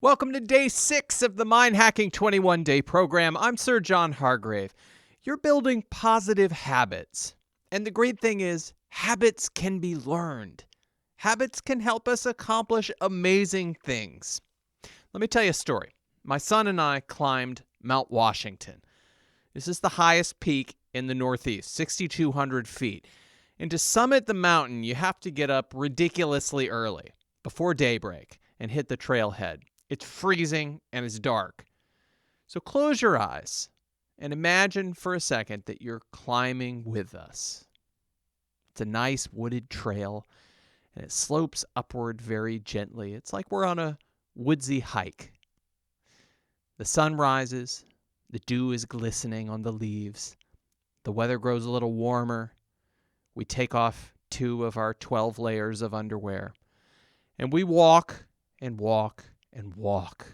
Welcome to day 6 of the Mind Hacking 21 Day program. I'm Sir John Hargrave. You're building positive habits. And the great thing is, habits can be learned. Habits can help us accomplish amazing things. Let me tell you a story. My son and I climbed Mount Washington. This is the highest peak in the Northeast, 6,200 feet. And to summit the mountain, you have to get up ridiculously early, before daybreak, and hit the trailhead. It's freezing and it's dark. So close your eyes and imagine for a second that you're climbing with us. It's a nice wooded trail and it slopes upward very gently. It's like we're on a woodsy hike. The sun rises, the dew is glistening on the leaves. The weather grows a little warmer. We take off 2 of our 12 layers of underwear and we walk and walk and walk.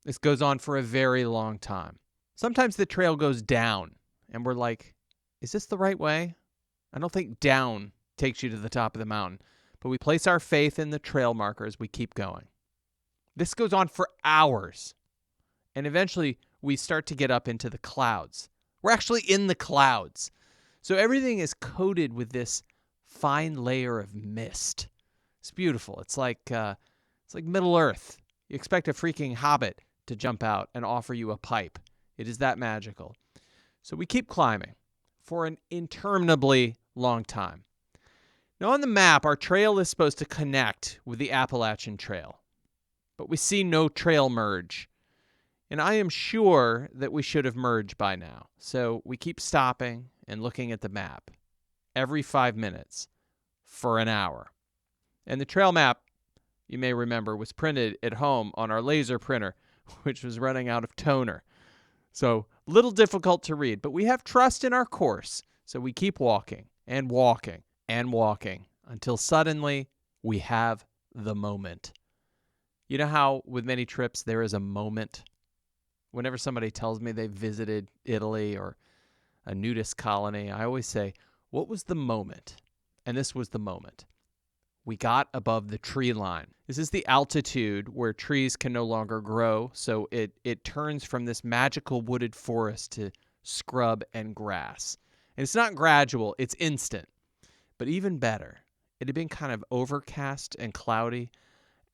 This goes on for a very long time. Sometimes the trail goes down and we're like, is this the right way? I don't think down takes you to the top of the mountain, but we place our faith in the trail markers. We keep going. This goes on for hours. And eventually we start to get up into the clouds. We're actually in the clouds. So everything is coated with this fine layer of mist. It's beautiful. It's like Middle Earth. You expect a freaking hobbit to jump out and offer you a pipe. It is that magical. So we keep climbing for an interminably long time. Now on the map, our trail is supposed to connect with the Appalachian Trail, but we see no trail merge. And I am sure that we should have merged by now. So we keep stopping and looking at the map every 5 minutes for an hour. And the trail map, you may remember, was printed at home on our laser printer, which was running out of toner. So a little difficult to read, but we have trust in our course. So we keep walking and walking and walking until suddenly we have the moment. You know how with many trips there is a moment? Whenever somebody tells me they visited Italy or a nudist colony, I always say, what was the moment? And this was the moment. We got above the tree line. This is the altitude where trees can no longer grow, so it turns from this magical wooded forest to scrub and grass. And it's not gradual, it's instant. But even better, it had been kind of overcast and cloudy,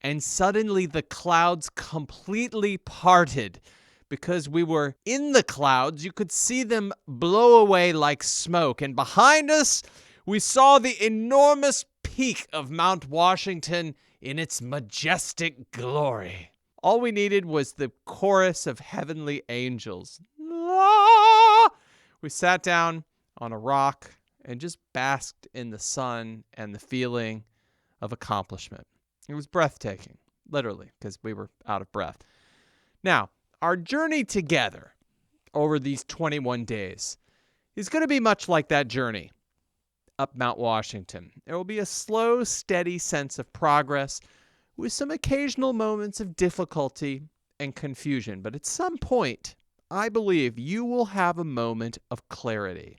and suddenly the clouds completely parted. Because we were in the clouds, you could see them blow away like smoke. And behind us, we saw the enormous peak of Mount Washington in its majestic glory. All we needed was the chorus of heavenly angels. Ah! We sat down on a rock and just basked in the sun and the feeling of accomplishment. It was breathtaking, literally, because we were out of breath. Now, our journey together over these 21 days is going to be much like that journey up Mount Washington. There will be a slow, steady sense of progress with some occasional moments of difficulty and confusion. But at some point, I believe you will have a moment of clarity,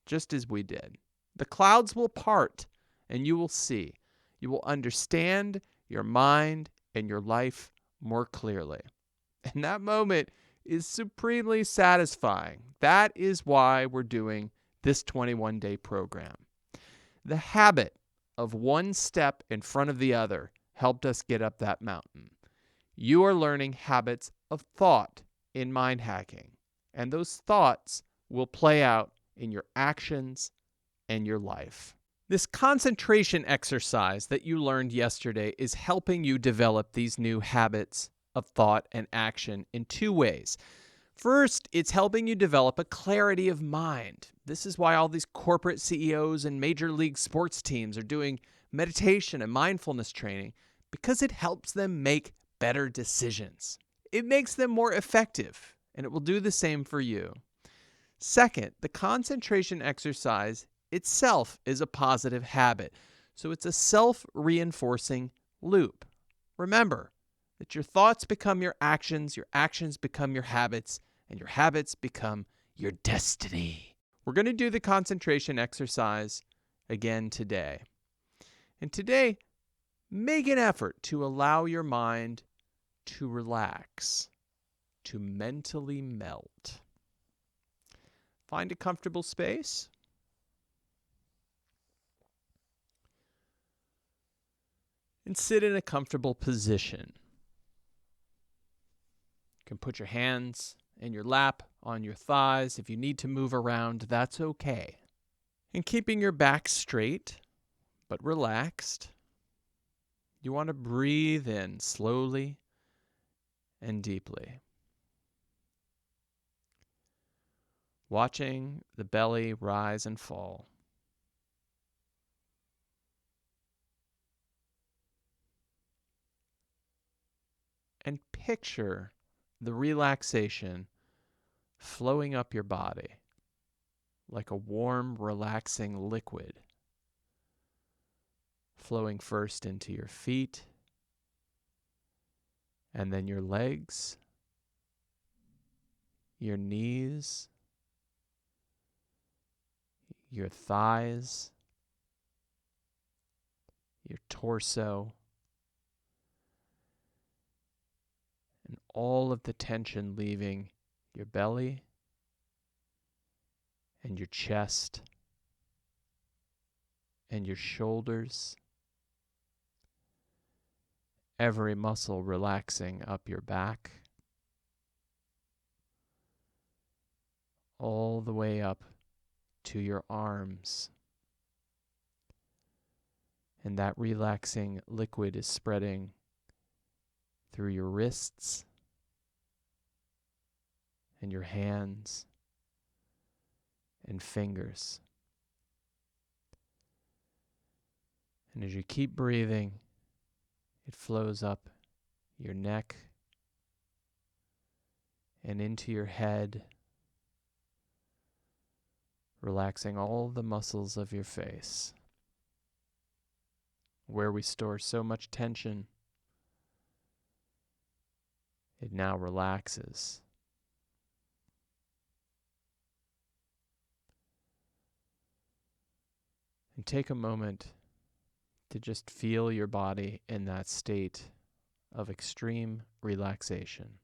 just as we did. The clouds will part and you will see. You will understand your mind and your life more clearly. And that moment is supremely satisfying. That is why we're doing this 21-day program. The habit of one step in front of the other helped us get up that mountain. You are learning habits of thought in mind hacking, and those thoughts will play out in your actions and your life. This concentration exercise that you learned yesterday is helping you develop these new habits of thought and action in 2 ways. First, it's helping you develop a clarity of mind. This is why all these corporate CEOs and major league sports teams are doing meditation and mindfulness training, because it helps them make better decisions. It makes them more effective, and it will do the same for you. Second, the concentration exercise itself is a positive habit, so it's a self-reinforcing loop. Remember that your thoughts become your actions become your habits, and your habits become your destiny. We're going to do the concentration exercise again today. And today, make an effort to allow your mind to relax, to mentally melt. Find a comfortable space. And sit in a comfortable position. You can put your hands in your lap, on your thighs. If you need to move around, that's okay. And keeping your back straight, but relaxed, you want to breathe in slowly and deeply. Watching the belly rise and fall. And picture the relaxation flowing up your body like a warm, relaxing liquid, flowing first into your feet, and then your legs, your knees, your thighs, your torso, and all of the tension leaving your belly and your chest and your shoulders, every muscle relaxing up your back, all the way up to your arms. And that relaxing liquid is spreading through your wrists and your hands and fingers. And as you keep breathing, it flows up your neck and into your head, relaxing all the muscles of your face. Where we store so much tension, it now relaxes. And take a moment to just feel your body in that state of extreme relaxation.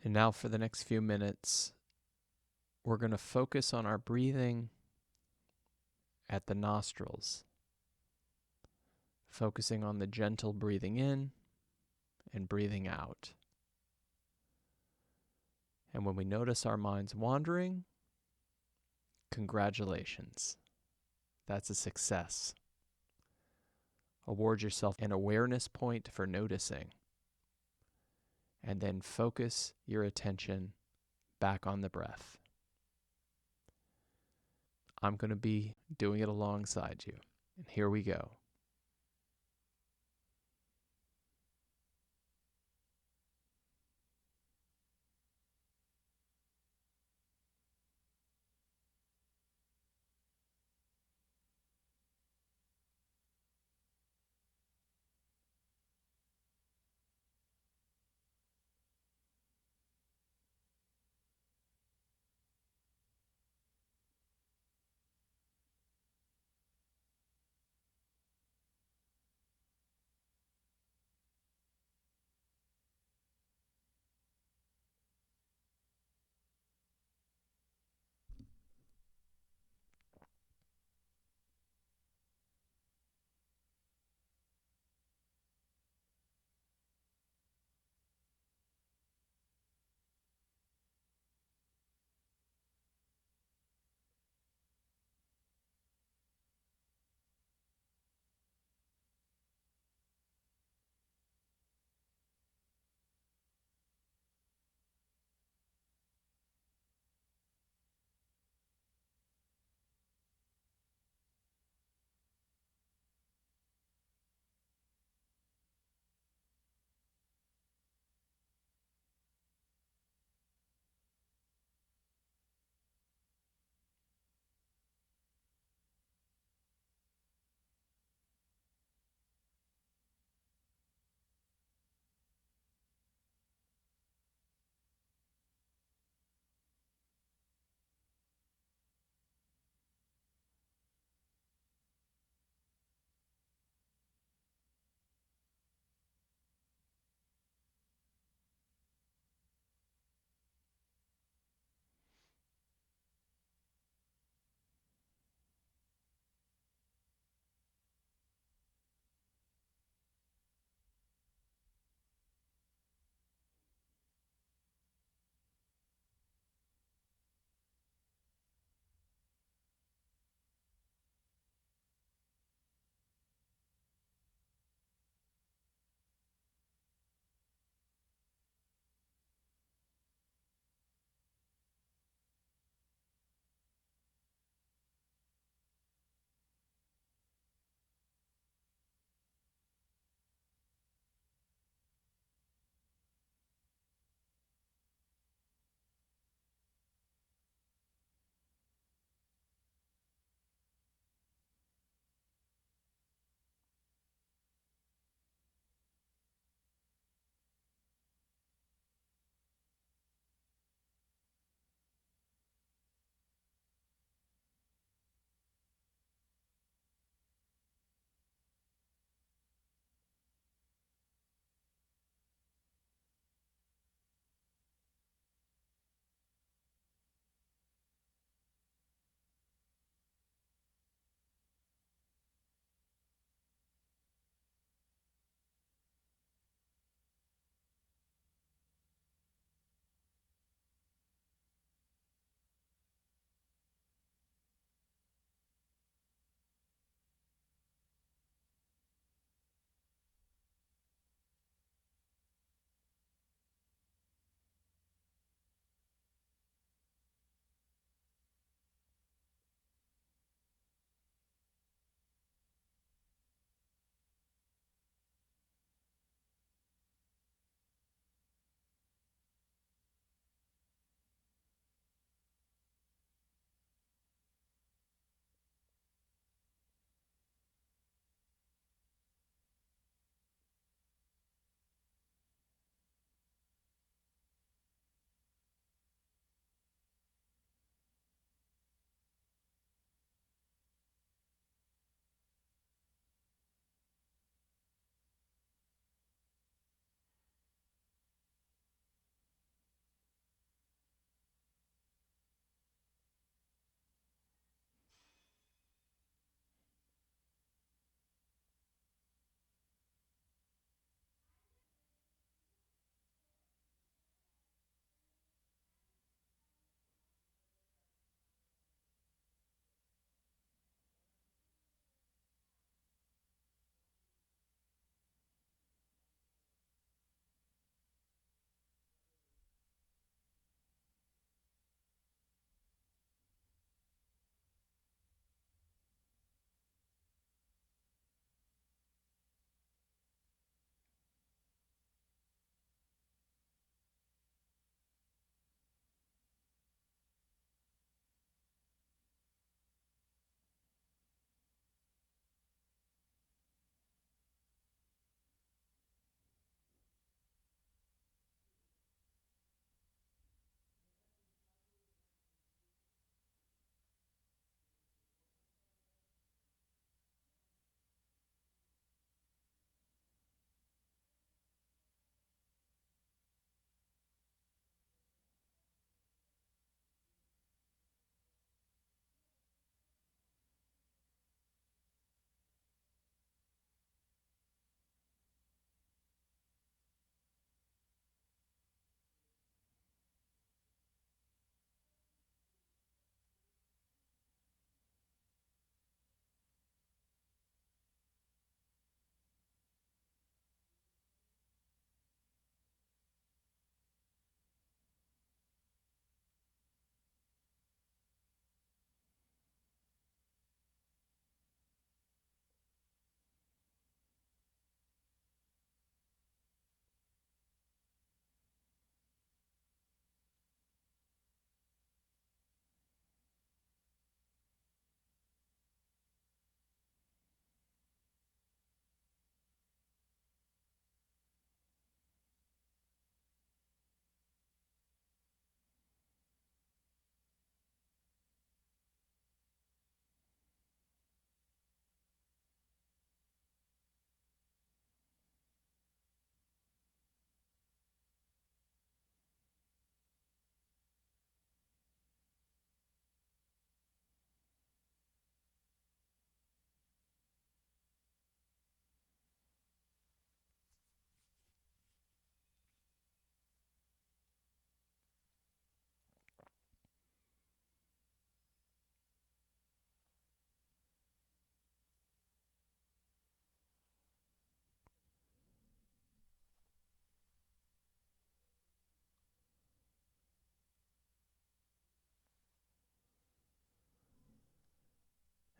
And now for the next few minutes, we're going to focus on our breathing at the nostrils, focusing on the gentle breathing in and breathing out. And when we notice our minds wandering, congratulations. That's a success. Award yourself an awareness point for noticing. And then focus your attention back on the breath. I'm going to be doing it alongside you. And here we go.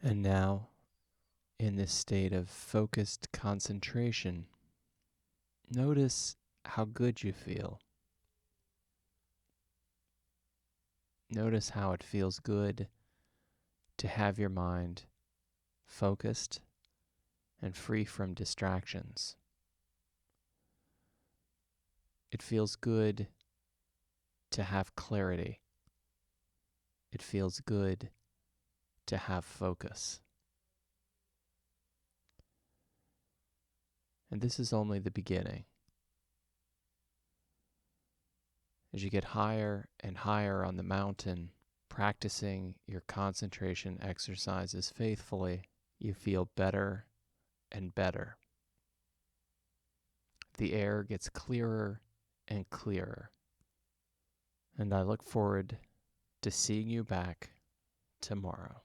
And now, in this state of focused concentration, notice how good you feel. Notice how it feels good to have your mind focused and free from distractions. It feels good to have clarity. It feels good to have focus. And this is only the beginning. As you get higher and higher on the mountain, practicing your concentration exercises faithfully, you feel better and better. The air gets clearer and clearer. And I look forward to seeing you back tomorrow.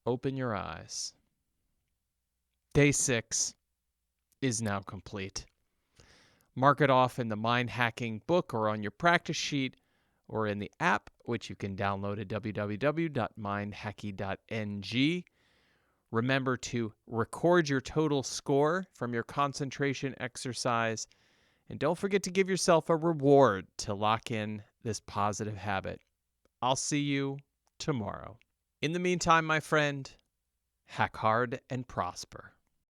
Open your eyes. Day 6 is now complete. Mark it off in the Mind Hacking book or on your practice sheet or in the app, which you can download at www.mindhacky.ng. Remember to record your total score from your concentration exercise. And don't forget to give yourself a reward to lock in this positive habit. I'll see you tomorrow. In the meantime, my friend, hack hard and prosper.